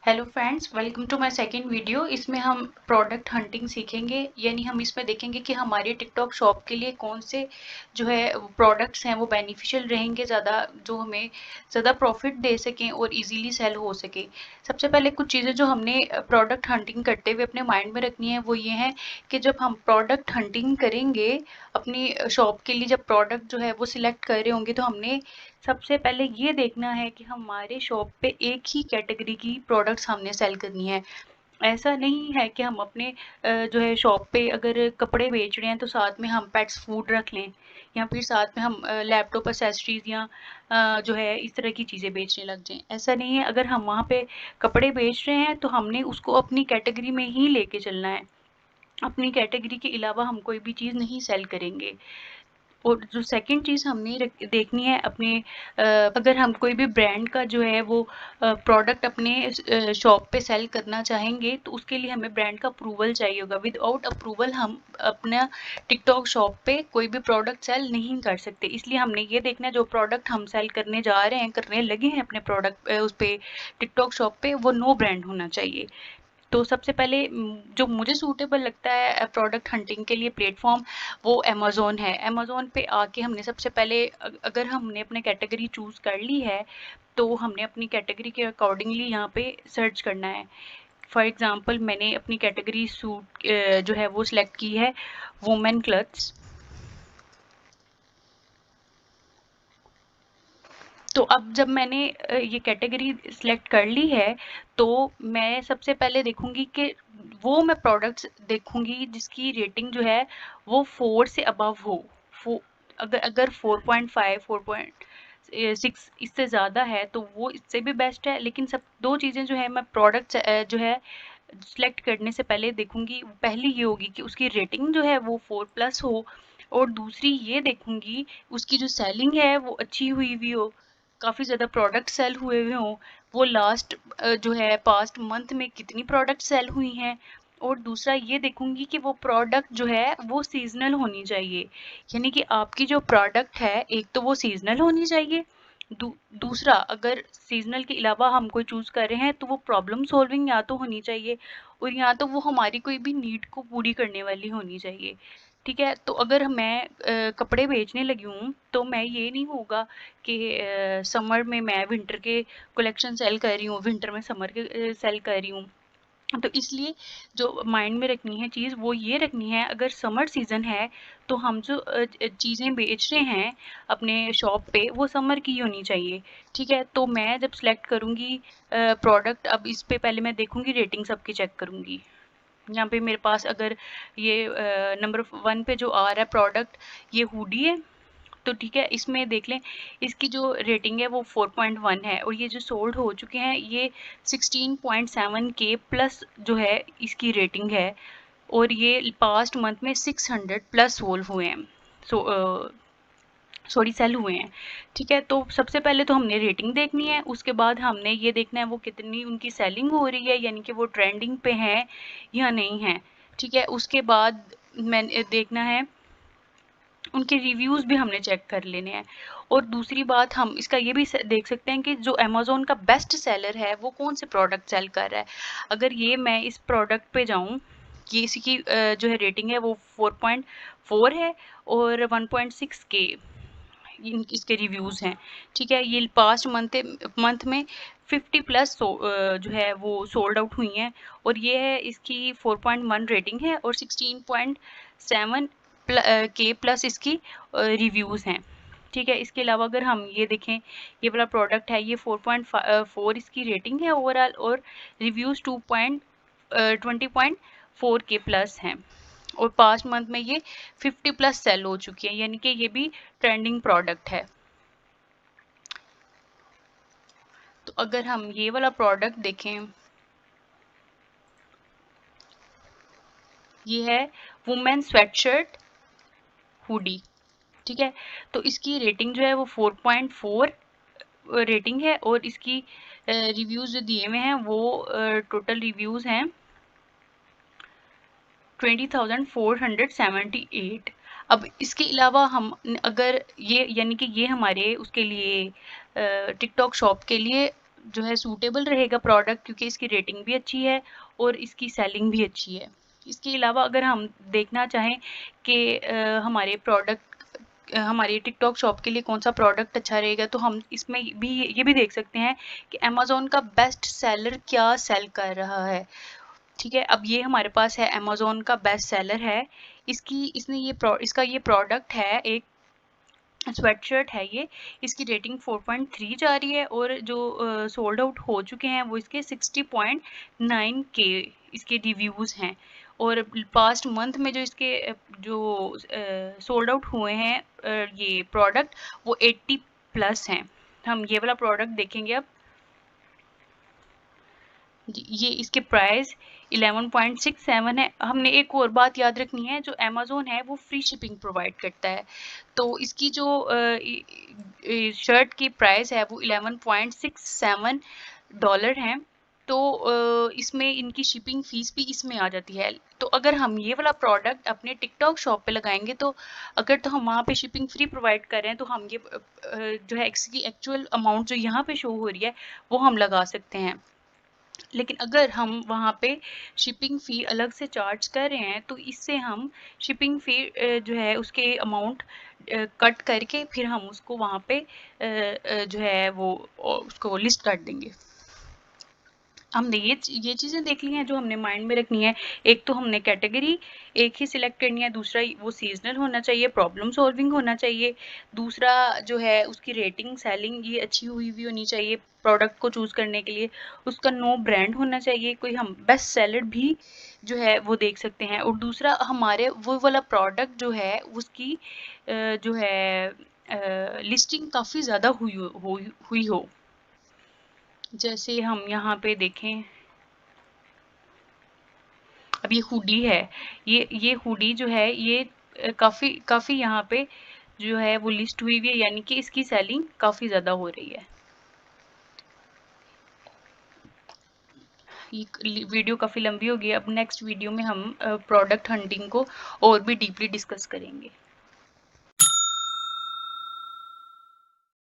Hello friends, welcome to my second video. इसमें हम product hunting सीखेंगे, यानी हम इसमें देखेंगे कि हमारे टिकटॉक शॉप के लिए कौन से जो है प्रोडक्ट्स हैं वो बेनिफिशियल रहेंगे, ज़्यादा जो हमें ज़्यादा प्रॉफिट दे सकें और इजीली सेल हो सके। सबसे पहले कुछ चीज़ें जो हमने प्रोडक्ट हंटिंग करते हुए अपने माइंड में रखनी है वो ये है कि जब हम प्रोडक्ट हंटिंग करेंगे अपनी शॉप के लिए, जब प्रोडक्ट जो है वो सिलेक्ट कर रहे होंगे, तो हमने सबसे पहले ये देखना है कि हमारे शॉप पे एक ही कैटेगरी की प्रोडक्ट्स हमने सेल करनी है। ऐसा नहीं है कि हम अपने जो है शॉप पे अगर कपड़े बेच रहे हैं तो साथ में हम पेट्स फूड रख लें, या फिर साथ में हम लैपटॉप एक्सेसरीज या जो है इस तरह की चीज़ें बेचने लग जाएं। ऐसा नहीं है। अगर हम वहाँ पे कपड़े बेच रहे हैं तो हमने उसको अपनी कैटेगरी में ही लेके चलना है। अपनी कैटेगरी के अलावा हम कोई भी चीज़ नहीं सेल करेंगे। और जो सेकंड चीज़ हमने देखनी है अपने अगर हम कोई भी ब्रांड का जो है वो प्रोडक्ट अपने शॉप पे सेल करना चाहेंगे तो उसके लिए हमें ब्रांड का अप्रूवल चाहिए होगा। विदाउट अप्रूवल हम अपना टिकटॉक शॉप पे कोई भी प्रोडक्ट सेल नहीं कर सकते। इसलिए हमने ये देखना है जो प्रोडक्ट हम सेल करने जा रहे हैं, करने लगे हैं अपने प्रोडक्ट उस पे टिकटॉक शॉप पे, वो नो ब्रांड होना चाहिए। तो सबसे पहले जो मुझे सूटेबल लगता है प्रोडक्ट हंटिंग के लिए प्लेटफॉर्म, वो अमेज़ोन है। अमेज़ोन पे आके हमने सबसे पहले अगर हमने अपने कैटेगरी चूज़ कर ली है तो हमने अपनी कैटेगरी के अकॉर्डिंगली यहाँ पे सर्च करना है। फॉर एग्जांपल मैंने अपनी कैटेगरी सूट जो है वो सिलेक्ट की है वुमेन क्लथ्स। तो अब जब मैंने ये कैटेगरी सिलेक्ट कर ली है तो मैं सबसे पहले देखूंगी कि वो मैं प्रोडक्ट्स देखूंगी जिसकी रेटिंग जो है वो 4 से अबव हो। अगर अगर 4.5 4.6 इससे ज़्यादा है तो वो इससे भी बेस्ट है। लेकिन सब दो चीज़ें जो है मैं प्रोडक्ट जो है सिलेक्ट करने से पहले देखूंगी, पहली ये होगी कि उसकी रेटिंग जो है वो 4+ हो, और दूसरी ये देखूंगी उसकी जो सेलिंग है वो अच्छी हुई हुई हो, काफ़ी ज़्यादा प्रोडक्ट सेल हुए हुए हों। वो लास्ट जो है पास्ट मंथ में कितनी प्रोडक्ट सेल हुई हैं। और दूसरा ये देखूंगी कि वो प्रोडक्ट जो है वो सीजनल होनी चाहिए, यानी कि आपकी जो प्रोडक्ट है एक तो वो सीजनल होनी चाहिए। दूसरा, अगर सीजनल के अलावा हम कोई चूज़ कर रहे हैं तो वो प्रॉब्लम सॉल्विंग या तो होनी चाहिए, और या तो वो हमारी कोई भी नीड को पूरी करने वाली होनी चाहिए। ठीक है। तो अगर मैं कपड़े बेचने लगी हूँ तो मैं ये नहीं होगा कि समर में मैं विंटर के कलेक्शन सेल कर रही हूँ, विंटर में समर के सेल कर रही हूँ। तो इसलिए जो माइंड में रखनी है चीज़ वो ये रखनी है, अगर समर सीज़न है तो हम जो चीज़ें बेच रहे हैं अपने शॉप पे वो समर की होनी चाहिए। ठीक है। तो मैं जब सेलेक्ट करूँगी प्रोडक्ट, अब इस पे पहले मैं देखूँगी रेटिंग सबकी चेक करूँगी। यहाँ पे मेरे पास अगर ये नंबर 1 पे जो आ रहा है प्रोडक्ट, ये हुडी है। तो ठीक है, इसमें देख लें इसकी जो रेटिंग है वो 4.1 है, और ये जो सोल्ड हो चुके हैं ये 16.7 के प्लस जो है इसकी रेटिंग है, और ये पास्ट मंथ में 600+ सोल हुए हैं। सो सॉरी, सेल हुए हैं। ठीक है। तो सबसे पहले तो हमने रेटिंग देखनी है, उसके बाद हमने ये देखना है वो कितनी उनकी सेलिंग हो रही है, यानी कि वो ट्रेंडिंग पे हैं या नहीं है। ठीक है। उसके बाद मैंने देखना है उनके रिव्यूज़ भी हमने चेक कर लेने हैं। और दूसरी बात, हम इसका ये भी देख सकते हैं कि जो अमेज़ोन का बेस्ट सेलर है वो कौन से प्रोडक्ट सेल कर रहा है। अगर ये मैं इस प्रोडक्ट पे जाऊँ, ये इसकी जो है रेटिंग है वो 4.4 है और 1.6 के इसके रिव्यूज़ हैं। ठीक है। ये पास्ट मंथ में 50+ जो है वो सोल्ड आउट हुई हैं, और ये है इसकी 4.1 रेटिंग है और 16.7 के प्लस इसकी रिव्यूज़ हैं। ठीक है। इसके अलावा अगर हम ये देखें, ये वाला प्रोडक्ट है, ये 4.4 इसकी रेटिंग है ओवरऑल, और रिव्यूज़ 20.4 के प्लस हैं, और पास्ट मंथ में ये 50+ सेल हो चुकी है, यानी कि ये भी ट्रेंडिंग प्रोडक्ट है। तो अगर हम ये वाला प्रोडक्ट देखें, ये है वुमेन स्वेटशर्ट हुडी। ठीक है। तो इसकी रेटिंग जो है वो 4.4 रेटिंग है, और इसकी रिव्यूज़ जो दिए हुए हैं वो टोटल रिव्यूज़ हैं 20,478। अब इसके अलावा हम अगर ये, यानी कि ये हमारे उसके लिए टिकटॉक शॉप के लिए जो है सूटेबल रहेगा प्रोडक्ट, क्योंकि इसकी रेटिंग भी अच्छी है और इसकी सेलिंग भी अच्छी है। इसके अलावा अगर हम देखना चाहें कि हमारे हमारे टिकटॉक शॉप के लिए कौन सा प्रोडक्ट अच्छा रहेगा, तो हम इसमें भी ये भी देख सकते हैं कि अमेज़ॉन का बेस्ट सेलर क्या सेल कर रहा है। ठीक है, अब ये हमारे पास है अमेज़ॉन का बेस्ट सेलर है। इसका ये प्रोडक्ट है, एक स्वेटशर्ट है ये। इसकी रेटिंग 4.3 जा रही है और जो सोल्ड आउट हो चुके हैं वो इसके 60.9 के इसके रिव्यूज़ हैं। और पास्ट मंथ में जो इसके जो सोल्ड आउट हुए हैं ये प्रोडक्ट, वो 80 प्लस हैं। हम ये वाला प्रोडक्ट देखेंगे अब। ये इसके प्राइस 11.67 है। हमने एक और बात याद रखनी है, जो अमेज़ॉन है वो फ्री शिपिंग प्रोवाइड करता है, तो इसकी जो शर्ट की प्राइस है वो 11.67 डॉलर है। तो इसमें इनकी शिपिंग फीस भी इसमें आ जाती है। तो अगर हम ये वाला प्रोडक्ट अपने टिकटॉक शॉप पे लगाएंगे, तो अगर तो हम वहाँ पे शिपिंग फ्री प्रोवाइड कर रहे हैं, तो हम ये जो है इसकी एक्चुअल अमाउंट जो यहाँ पे शो हो रही है वो हम लगा सकते हैं। लेकिन अगर हम वहाँ पे शिपिंग फ़ी अलग से चार्ज कर रहे हैं, तो इससे हम शिपिंग फ़ी जो है उसके अमाउंट कट करके फिर हम उसको वहाँ पे जो है वो उसको लिस्ट कर देंगे। हमने ये चीज़ें देख ली हैं जो हमने माइंड में रखनी है। एक तो हमने कैटेगरी एक ही सिलेक्ट करनी है, दूसरा वो सीजनल होना चाहिए, प्रॉब्लम सॉल्विंग होना चाहिए, दूसरा जो है उसकी रेटिंग सेलिंग ये अच्छी हुई हुई होनी चाहिए प्रोडक्ट को चूज़ करने के लिए, उसका नो ब्रांड होना चाहिए, कोई हम बेस्ट सेलर भी जो है वो देख सकते हैं, और दूसरा हमारे वो वाला प्रोडक्ट जो है उसकी जो है लिस्टिंग काफ़ी ज़्यादा हुई हो। जैसे हम यहाँ पे देखें, अब ये हुडी है, ये हुडी जो है ये काफ़ी यहाँ पे जो है वो लिस्ट हुई हुई है, यानी कि इसकी सेलिंग काफ़ी ज़्यादा हो रही है। ये वीडियो काफ़ी लंबी हो गई है। अब नेक्स्ट वीडियो में हम प्रोडक्ट हंटिंग को और भी डीपली डिस्कस करेंगे।